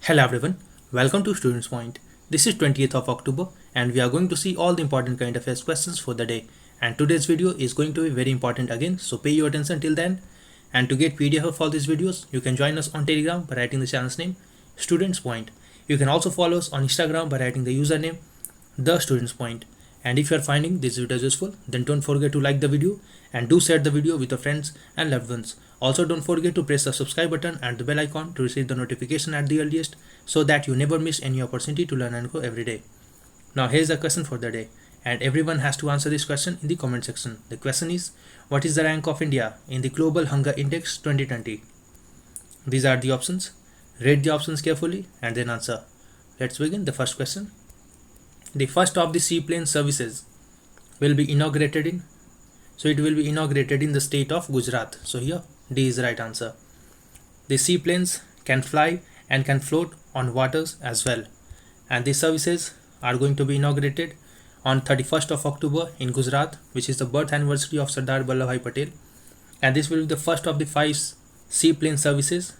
Hello everyone, welcome to Students Point. This is 20th of October and we are going to see all the important current affairs questions for the day. And today's video is going to be very important again, so pay your attention till then. And to get PDF of all these videos, you can join us on Telegram by writing the channel's name, Students Point. You can also follow us on Instagram by writing the username, The Students Point. And if you are finding this video useful, then don't forget to like the video and do share the video with your friends and loved ones. Also, don't forget to press the subscribe button and the bell icon to receive the notification at the earliest so that you never miss any opportunity to learn and grow every day. Now, here's the question for the day, and everyone has to answer this question in the comment section. The question is, what is the rank of India in the Global Hunger Index 2020? These are the options. Read the options carefully and then answer. Let's begin the first question. The first of the Seaplane Services will be inaugurated in, it will be inaugurated in the state of Gujarat. So here D is the right answer. The seaplanes can fly and can float on waters as well, and the services are going to be inaugurated on 31st of October in Gujarat, which is the birth anniversary of Sardar Vallabhbhai Patel, and this will be the first of the 5 seaplane services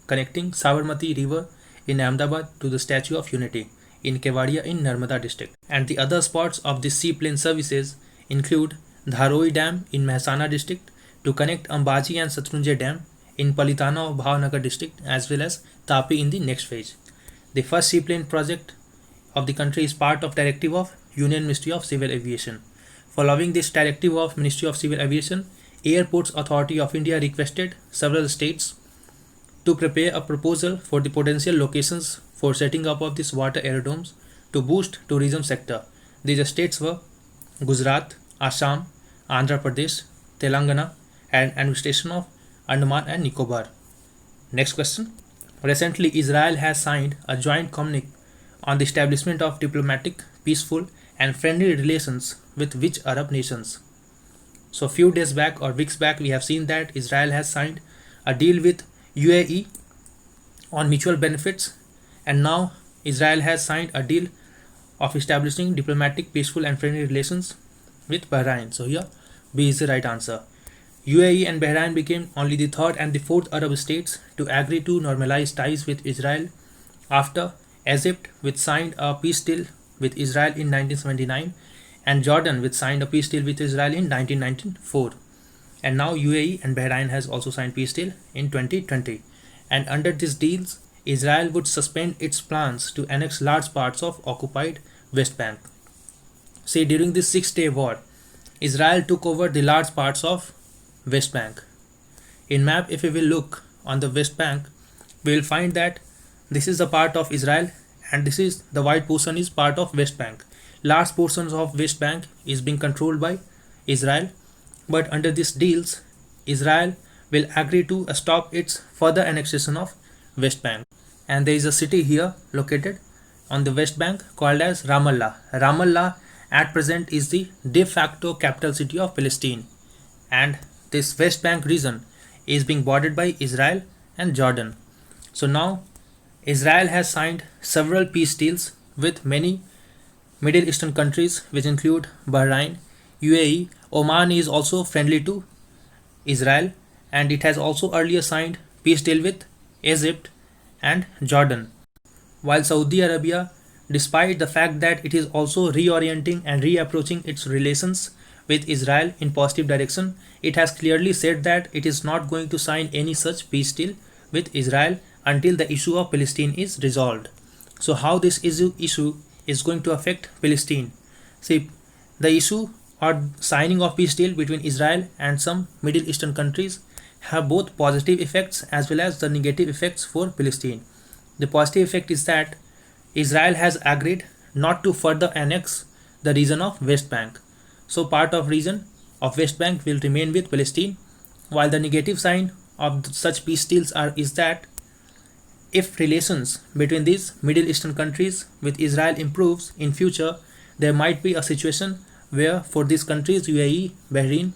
connecting Sabarmati River in Ahmedabad to the Statue of Unity in Kevadia in Narmada district. And the other spots of the seaplane services include Dharoi Dam in Mehsana district to connect Ambaji and Satluja Dam in Palitana of Bhavnagar district, as well as Tapi in the next phase. The first seaplane project of the country is part of directive of Union Ministry of Civil Aviation. Following this directive of Ministry of Civil Aviation, Airports Authority of India requested several states to prepare a proposal for the potential locations for setting up of these water aerodromes to boost tourism sector. These states were Gujarat, Assam, Andhra Pradesh, Telangana, and administration of Andaman and Nicobar. Next question. Recently, Israel has signed a joint communique on the establishment of diplomatic, peaceful, and friendly relations with which Arab nations? So, few days back or weeks back, we have seen that Israel has signed a deal with UAE on mutual benefits, and now Israel has signed a deal of establishing diplomatic, peaceful, and friendly relations with Bahrain. So here B is the right answer. UAE and Bahrain became only the third and the fourth Arab states to agree to normalize ties with Israel after Egypt, which signed a peace deal with Israel in 1979, and Jordan, which signed a peace deal with Israel in 1994. And now UAE and Bahrain has also signed peace deal in 2020. And under these deals, Israel would suspend its plans to annex large parts of occupied West Bank. See, during this 6-day war, Israel took over the large parts of West Bank. In map, if we will look on the West Bank, we will find that this is the part of Israel and this is the white portion is part of West Bank. Large portions of West Bank is being controlled by Israel, but under these deals, Israel will agree to stop its further annexation of West Bank. And there is a city here located on the West Bank called as Ramallah. Ramallah at present is the de facto capital city of Palestine, and this West Bank region is being bordered by Israel and Jordan. So now Israel has signed several peace deals with many Middle Eastern countries, which include Bahrain, UAE. Oman is also friendly to Israel, and it has also earlier signed peace deal with Egypt and Jordan. While Saudi Arabia, despite the fact that it is also reorienting and reapproaching its relations with Israel in positive direction, it has clearly said that it is not going to sign any such peace deal with Israel until the issue of Palestine is resolved. So how this issue is going to affect Palestine? See, the issue or signing of peace deal between Israel and some Middle Eastern countries have both positive effects as well as the negative effects for Palestine. The positive effect is that Israel has agreed not to further annex the region of West Bank. So part of region of West Bank will remain with Palestine, while the negative sign of such peace deals is that if relations between these Middle Eastern countries with Israel improves in future, there might be a situation where for these countries UAE, Bahrain,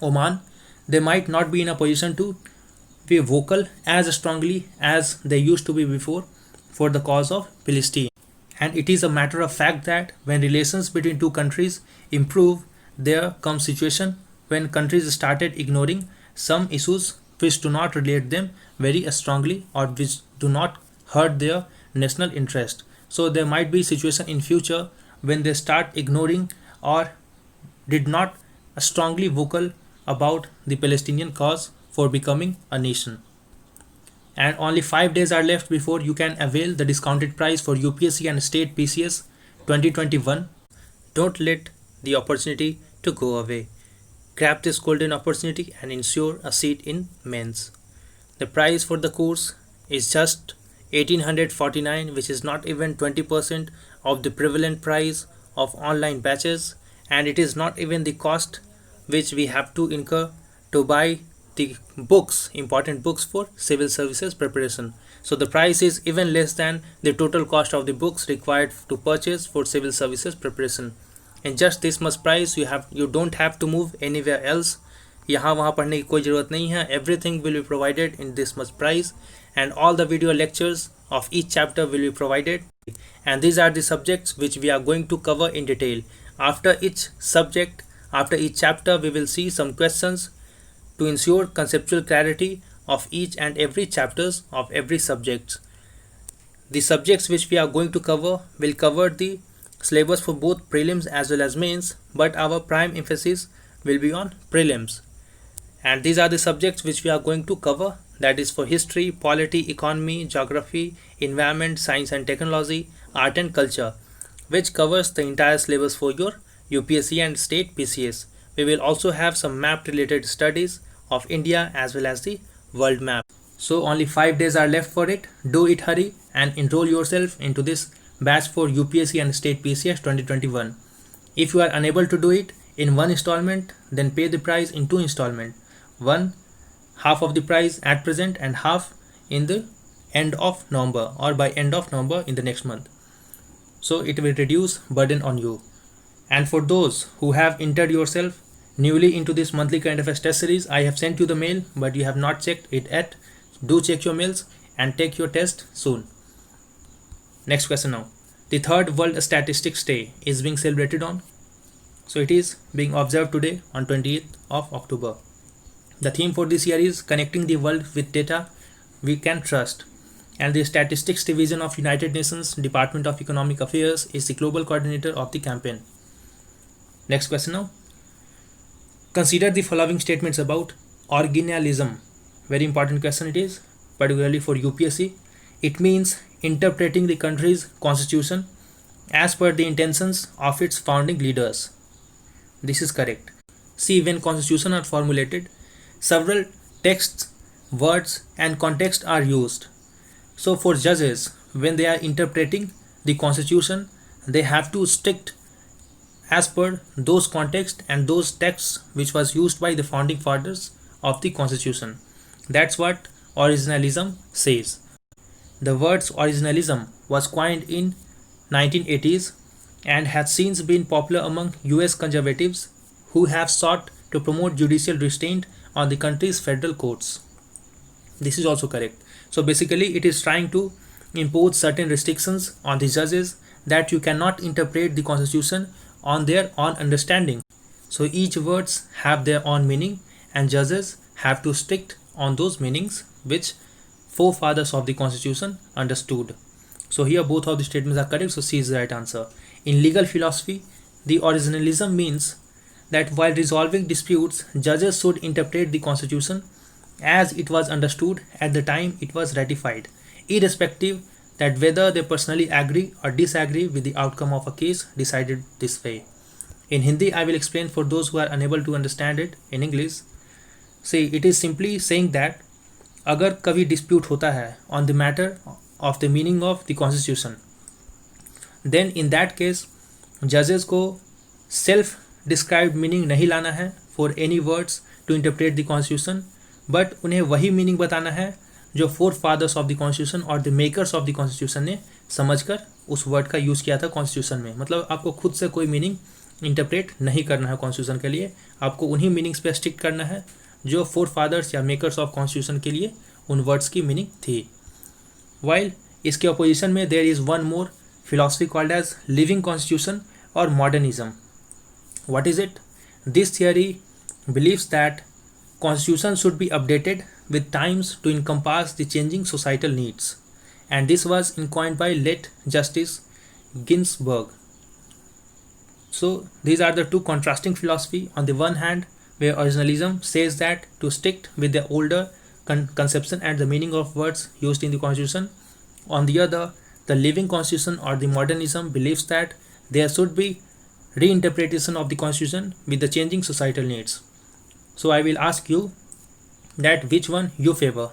Oman, they might not be in a position to be vocal as strongly as they used to be before for the cause of Palestine. And it is a matter of fact that when relations between two countries improve, there comes situation when countries started ignoring some issues which do not relate them very strongly or which do not hurt their national interest. So there might be situation in future when they start ignoring or did not strongly vocal about the Palestinian cause for becoming a nation. And only 5 days are left before you can avail the discounted price for UPSC and State PCS 2021. Don't let the opportunity to go away. Grab this golden opportunity and ensure a seat in mains. The price for the course is just 1849, which is not even 20% of the prevalent price of online batches, and it is not even the cost which we have to incur to buy the books, important books for civil services preparation. So the price is even less than the total cost of the books required to purchase for civil services preparation. And just this much price, you don't have to move anywhere else. यहाँ वहाँ पढ़ने की कोई ज़रूरत नहीं है. Everything will be provided in this much price, and all the video lectures of each chapter will be provided. And these are the subjects which we are going to cover in detail. After each subject, after each chapter, we will see some questions to ensure conceptual clarity of each and every chapters of every subject. The subjects which we are going to cover will cover the syllabus for both prelims as well as mains, but our prime emphasis will be on prelims. And these are the subjects which we are going to cover, that is for history, polity, economy, geography, environment, science and technology, art and culture, which covers the entire syllabus for your UPSC and State PCS. We will also have some map related studies of India as well as the world map. So only 5 days are left for it. Do it, hurry and enroll yourself into this batch for UPSC and State PCS 2021. If you are unable to do it in one installment, then pay the price in 2 installments. One half of the price at present and half in the end of November, or by end of November in the next month. So it will reduce burden on you. And for those who have entered yourself newly into this monthly kind of a test series, I have sent you the mail, but you have not checked it yet. Do check your mails and take your test soon. Next question now. The third World Statistics Day is being celebrated on. So it is being observed today on 28th of October. The theme for this year is connecting the world with data we can trust. And the Statistics Division of United Nations Department of Economic Affairs is the global coordinator of the campaign. Next question now. Consider the following statements about originalism. Very important question it is, particularly for UPSC. It means interpreting the country's constitution as per the intentions of its founding leaders. This is correct. See, when constitutions are formulated, several texts, words and context are used. So for judges, when they are interpreting the constitution, they have to stick as per those contexts and those texts which was used by the founding fathers of the constitution. That's what originalism says. The words originalism was coined in 1980s and has since been popular among US conservatives who have sought to promote judicial restraint on the country's federal courts. This is also correct. So basically it is trying to impose certain restrictions on the judges that you cannot interpret the constitution on their own understanding. So each words have their own meaning and judges have to stick on those meanings which forefathers of the constitution understood. So here both of the statements are correct, so C is the right answer. In legal philosophy, the originalism means that while resolving disputes, judges should interpret the constitution as it was understood at the time it was ratified, irrespective that whether they personally agree or disagree with the outcome of a case decided this way. In Hindi, I will explain for those who are unable to understand it in English. See, it is simply saying that अगर कभी dispute होता है on the matter of the meaning of the constitution, then in that case judges को self described meaning नहीं लाना है for any words to interpret the constitution, but उन्हें वही meaning बताना है जो forefathers of the constitution और the makers of the constitution ने समझकर उस वर्ड का यूज़ किया था कॉन्स्टिट्यूशन में. मतलब आपको खुद से कोई मीनिंग इंटरप्रेट नहीं करना है कॉन्स्टिट्यूशन के लिए, आपको उन्हीं मीनिंग्स पे स्टिक करना है जो फोर फादर्स या मेकर्स ऑफ कॉन्स्टिट्यूशन के लिए उन वर्ड्स की मीनिंग थी. वाइल इसके अपोजिशन में there is one more philosophy called as living constitution और modernism. What is it? This theory believes that constitution should be updated with times to encompass the changing societal needs, and this was coined by late Justice Ginsburg. So these are the two contrasting philosophy. On the one hand, where originalism says that to stick with the older conception and the meaning of words used in the constitution. On the other, the living constitution or the modernism believes that there should be reinterpretation of the constitution with the changing societal needs. So I will ask you that which one you favor.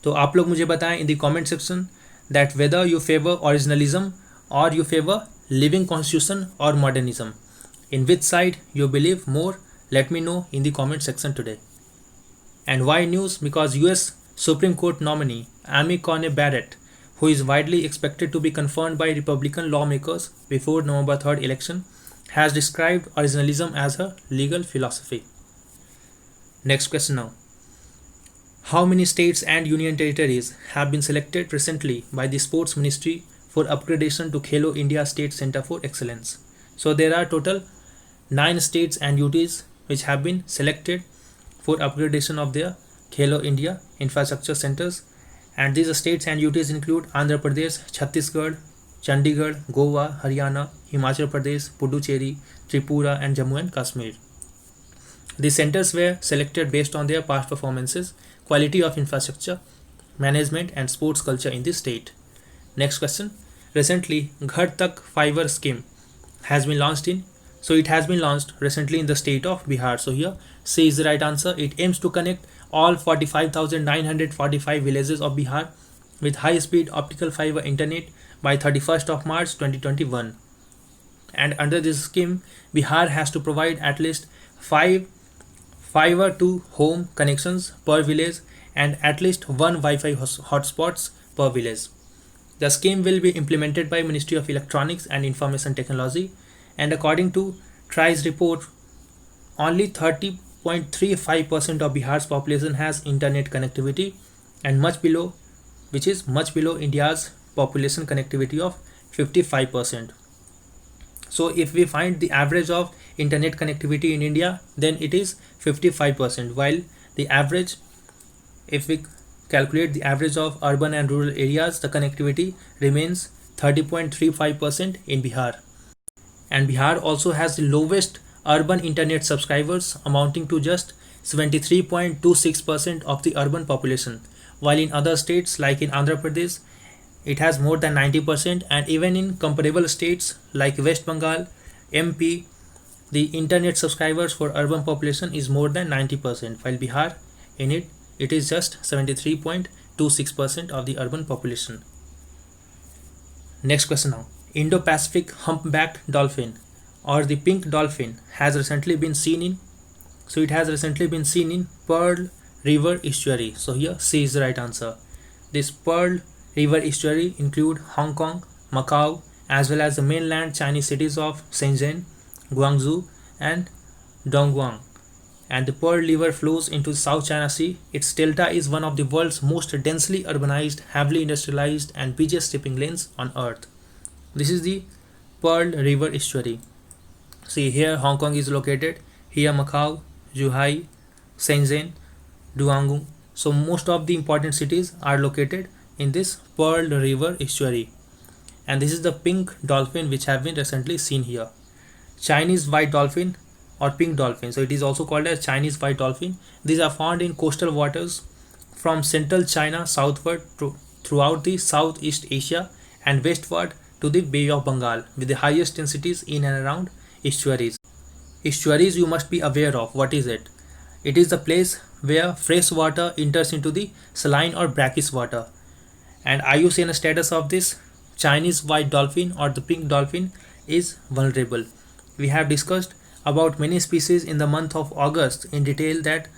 तो आप लोग मुझे बताएं in the comment section that whether you favor originalism or you favor living constitution or modernism. In which side you believe more, let me know in the comment section today. And why news? Because US Supreme Court nominee Coney Barrett, who is widely expected to be confirmed by Republican lawmakers before November 3rd election, has described originalism as a legal philosophy. Next question now. How many states and union territories have been selected recently by the Sports Ministry for upgradation to Khelo India State Center for Excellence? So there are total 9 states and UTs which have been selected for upgradation of their Khelo India infrastructure centers, and these states and UTs include Andhra Pradesh, Chhattisgarh, Chandigarh, Goa, Haryana, Himachal Pradesh, Puducherry, Tripura and Jammu and Kashmir. The centers were selected based on their past performances, quality of infrastructure, management and sports culture in the state. Next question. Recently, Ghar Tak Fibre scheme has been launched recently in the state of Bihar. So here C is the right answer. It aims to connect all 45,945 villages of Bihar with high-speed optical fiber internet by 31st of March 2021. And under this scheme, Bihar has to provide at least 5 fiber to home connections per village and at least 1 Wi-Fi hotspots per village. The scheme will be implemented by Ministry of Electronics and Information Technology, and according to TRI's report, only 30.35% of Bihar's population has internet connectivity, and which is much below India's population connectivity of 55%. So if we find the average of internet connectivity in India, then it is 55%, while the average, if we calculate the average of urban and rural areas, the connectivity remains 30.35% in Bihar. And Bihar also has the lowest urban internet subscribers, amounting to just 73.26% of the urban population, while in other states like in Andhra Pradesh, it has more than 90%, and even in comparable states like West Bengal, MP, the internet subscribers for urban population is more than 90%, while Bihar, in it is just 73.26% of the urban population. Next question now. Indo-Pacific humpbacked dolphin or the pink dolphin has recently been seen in Pearl River estuary. So here C is the right answer. This Pearl River estuary include Hong Kong, Macau, as well as the mainland Chinese cities of Shenzhen, Guangzhou and Dongguan. And the Pearl River flows into the South China Sea. Its delta is one of the world's most densely urbanized, heavily industrialized and busiest shipping lanes on earth. This is the Pearl River estuary. See, here Hong Kong is located, here Macau, Zhuhai, Shenzhen, Duanggung. So most of the important cities are located in this Pearl River estuary. And this is the pink dolphin which have been recently seen here. Chinese white dolphin or pink dolphin. So it is also called as Chinese white dolphin. These are found in coastal waters from central China southward throughout the Southeast Asia and westward to the Bay of Bengal, with the highest densities in and around estuaries. Estuaries you must be aware of. What is it? It is the place where fresh water enters into the saline or brackish water. And IUCN status of this Chinese white dolphin or the pink dolphin is vulnerable. We have discussed about many species in the month of August in detail, that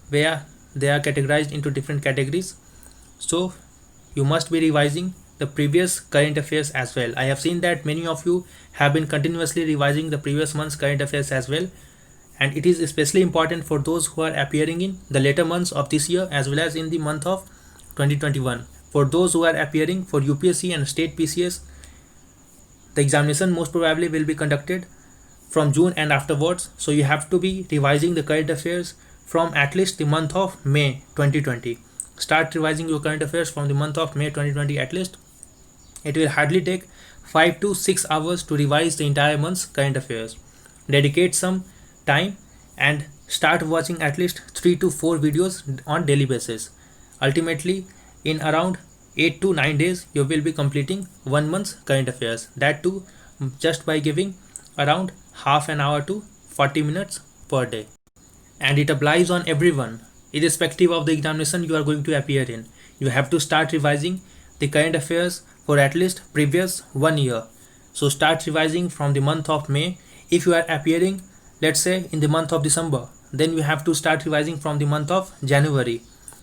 where they are categorized into different categories. So you must be revising the previous current affairs as well. I have seen that many of you have been continuously revising the previous month's current affairs as well, and it is especially important for those who are appearing in the later months of this year as well as in the month of 2021. For those who are appearing for UPSC and State PCS, the examination most probably will be conducted from June and afterwards, so you have to be revising the current affairs from at least the month of May 2020. start revising your current affairs from the month of May 2020 at least. It will hardly take 5 to 6 hours to revise the entire month's current affairs. Dedicate some time and start watching at least 3 to 4 videos on daily basis. Ultimately, in around 8 to 9 days, you will be completing 1 month's current affairs. That too, just by giving around half an hour to 40 minutes per day. And it applies on everyone, irrespective of the examination you are going to appear in. You have to start revising the current affairs for at least previous 1 year. So start revising from the month of May. If you are appearing, let's say, in the month of December, then you have to start revising from the month of January.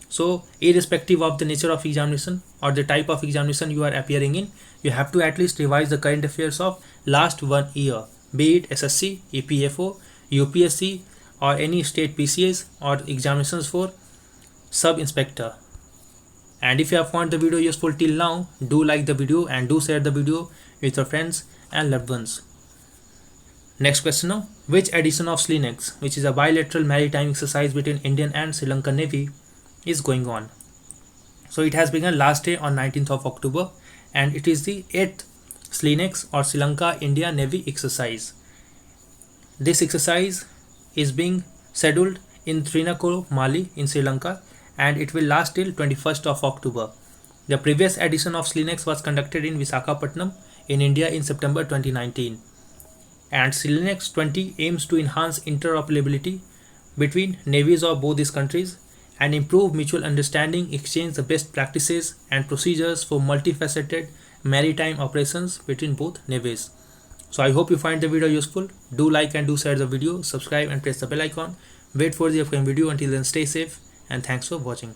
So irrespective of the nature of examination or the type of examination you are appearing in, you have to at least revise the current affairs of last 1 year, be it SSC, EPFO, UPSC or any state PCS or examinations for sub-inspector. And if you have found the video useful till now, do like the video and do share the video with your friends and loved ones. Next question now, which edition of SLINEX, which is a bilateral maritime exercise between Indian and Sri Lankan Navy, is going on? So it has begun last day on 19th of October and it is the 8th SLINEX or Sri Lanka India Navy exercise. This exercise is being scheduled in Trincomalee, Mali in Sri Lanka, and it will last till 21st of October. The previous edition of SLINEX was conducted in Visakhapatnam in India in September 2019. And SLINEX 20 aims to enhance interoperability between navies of both these countries and improve mutual understanding, exchange the best practices and procedures for multifaceted maritime operations between both navies. So I hope you find the video useful. Do like and do share the video, subscribe and press the bell icon. Wait for the upcoming video. Until then, stay safe and thanks for watching.